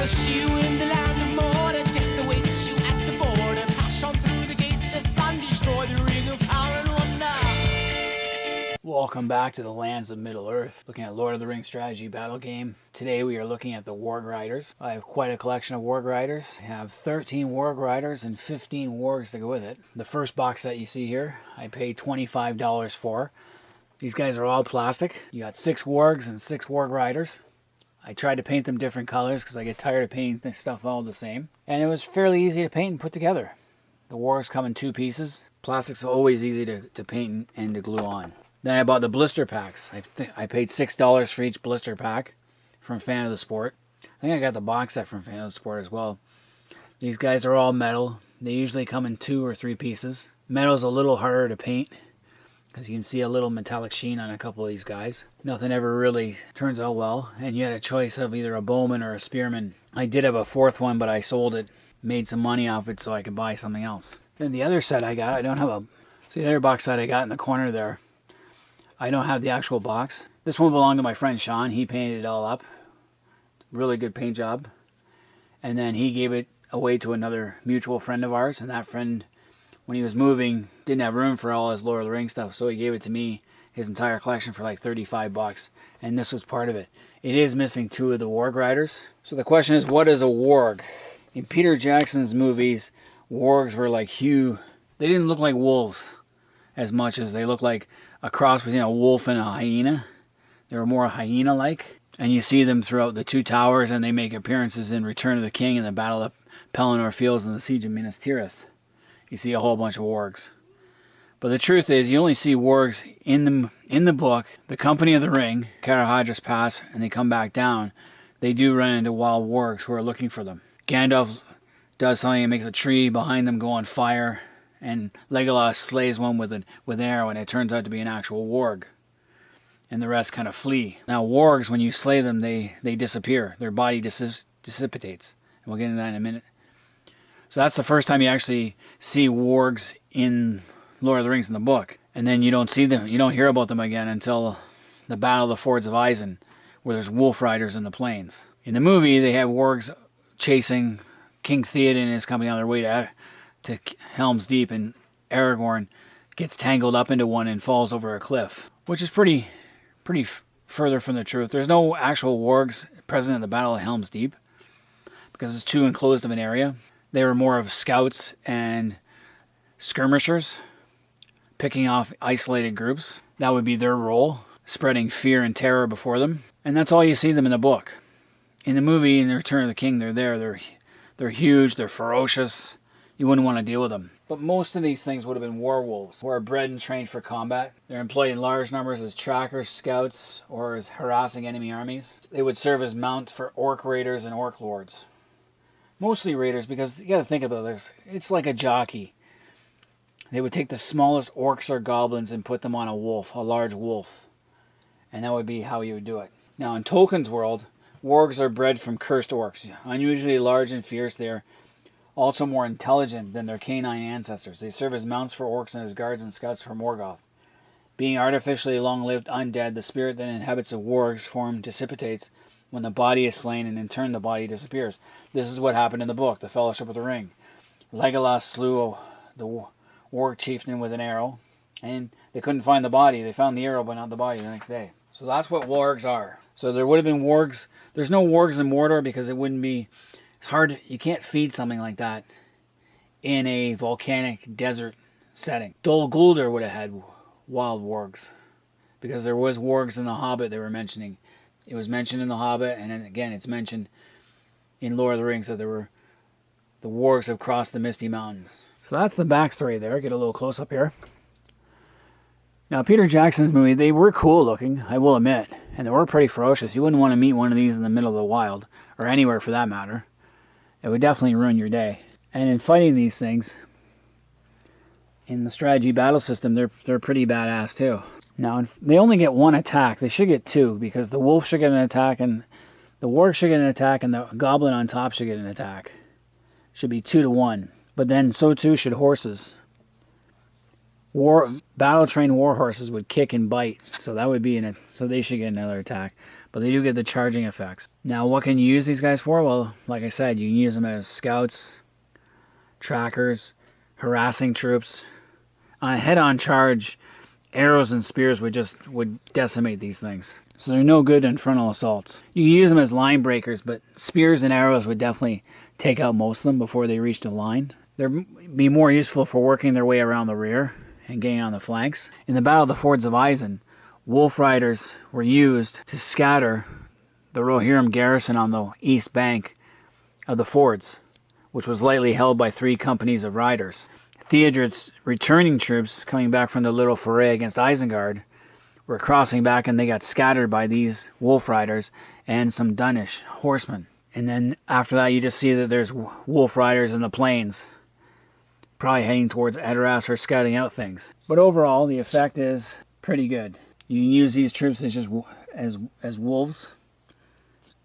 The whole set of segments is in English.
See you in the land of Mordor, death awaits you at the border. Pass on through the gates of Thun, destroy the ring of power and wonder. Welcome back to the lands of Middle-earth, looking at Lord of the Rings strategy battle game. Today we are looking at the Warg Riders. I have quite a collection of Warg Riders. I have 13 Warg Riders and 15 wargs to go with it. The first box set you see here, I paid $25 for. These guys are all plastic. You got 6 wargs and 6 Warg Riders. I tried to paint them different colors because I get tired of painting this stuff all the same. And it was fairly easy to paint and put together. The wargs come in 2 pieces. Plastic's always easy to paint and to glue on. Then I bought the blister packs. I paid $6 for each blister pack from Fan of the Sport. I think I got the box set from Fan of the Sport as well. These guys are all metal. They usually come in 2 or 3 pieces. Metal's a little harder to paint because you can see a little metallic sheen on a couple of these guys. Nothing ever really turns out well, and you had a choice of either a bowman or a spearman. I did have a 4th one, but I sold it, made some money off it so I could buy something else. Then the other set I got, I don't have a... See the other box set I got in the corner there, I don't have the actual box. This one belonged to my friend Sean. He painted it all up. Really good paint job. And then he gave it away to another mutual friend of ours, and that friend, when he was moving, didn't have room for all his Lord of the Rings stuff, so he gave it to me, his entire collection, for like 35 bucks. And this was part of it. It is missing 2 of the Warg Riders. So the question is, what is a warg? In Peter Jackson's movies, wargs were like huge. They didn't look like wolves as much as they looked like a cross between a wolf and a hyena. They were more hyena-like. And you see them throughout the 2 towers, and they make appearances in Return of the King and the Battle of Pelennor Fields and the Siege of Minas Tirith. You see a whole bunch of wargs. But the truth is, you only see wargs in the book, The Company of the Ring, Carahadras Pass, and they come back down. They do run into wild wargs who are looking for them. Gandalf does something and makes a tree behind them go on fire, and Legolas slays one with an arrow, and it turns out to be an actual warg. And the rest kind of flee. Now wargs, when you slay them, they disappear. Their body dissipates. And we'll get into that in a minute. So that's the first time you actually see wargs in Lord of the Rings in the book. And then you don't see them, you don't hear about them again until the Battle of the Fords of Isen, where there's wolf riders in the plains. In the movie, they have wargs chasing King Theoden and his company on their way to Helm's Deep, and Aragorn gets tangled up into one and falls over a cliff, which is pretty further from the truth. There's no actual wargs present in the Battle of Helm's Deep because it's too enclosed of an area. They were more of scouts and skirmishers, picking off isolated groups. That would be their role, spreading fear and terror before them. And that's all you see them in the book. In the movie, in the Return of the King, they're there. They're huge, they're ferocious. You wouldn't want to deal with them. But most of these things would have been werewolves, who are bred and trained for combat. They're employed in large numbers as trackers, scouts, or as harassing enemy armies. They would serve as mounts for orc raiders and orc lords. Mostly raiders, because you got to think about this. It's like a jockey. They would take the smallest orcs or goblins and put them on a wolf, a large wolf. And that would be how you would do it. Now in Tolkien's world, wargs are bred from cursed orcs. Unusually large and fierce, they're also more intelligent than their canine ancestors. They serve as mounts for orcs and as guards and scouts for Morgoth. Being artificially long-lived undead, the spirit that inhabits a warg's form dissipates when the body is slain, and in turn the body disappears. This is what happened in the book, The Fellowship of the Ring. Legolas slew the warg chieftain with an arrow, and they couldn't find the body. They found the arrow, but not the body the next day. So that's what wargs are. So there would have been wargs. There's no wargs in Mordor because it wouldn't be... It's hard. You can't feed something like that in a volcanic desert setting. Dol Guldur would have had wild wargs because there was wargs in The Hobbit they were mentioning. It was mentioned in The Hobbit, and then again it's mentioned in Lord of the Rings that the wargs have crossed the Misty Mountains. So that's the backstory there. Get a little close up here. Now Peter Jackson's movie, they were cool looking, I will admit, and they were pretty ferocious. You wouldn't want to meet one of these in the middle of the wild, or anywhere for that matter. It would definitely ruin your day. And in fighting these things, in the strategy battle system, they're pretty badass too. Now, they only get 1 attack. They should get 2, because the wolf should get an attack, and the warg should get an attack, and the goblin on top should get an attack. Should be 2 to 1. But then, so too should horses. Battle-trained war horses would kick and bite, so that would be so they should get another attack. but they do get the charging effects. Now, what can you use these guys for? Well, like I said, you can use them as scouts, trackers, harassing troops. On a head-on charge, arrows and spears would decimate these things. So they're no good in frontal assaults. You can use them as line breakers, but spears and arrows would definitely take out most of them before they reach the line. They'd be more useful for working their way around the rear and getting on the flanks. In the Battle of the Fords of Isen, Wolf Riders were used to scatter the Rohirrim garrison on the east bank of the fords, which was lightly held by 3 companies of riders. Theodred's returning troops, coming back from the little foray against Isengard, were crossing back and they got scattered by these Wolf Riders and some Dunish horsemen. And then after that you just see that there's Wolf Riders in the plains, probably heading towards Edoras or scouting out things. But overall, the effect is pretty good. You can use these troops as just as wolves,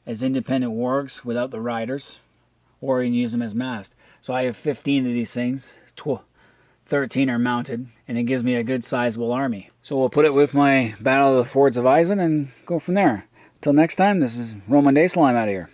as independent wargs without the riders, or you can use them as massed. So I have 15 of these things, 13 are mounted, and it gives me a good sizable army. So we'll put it with my Battle of the Fords of Isen and go from there. Until next time, this is Roman Daysal, I'm out of here.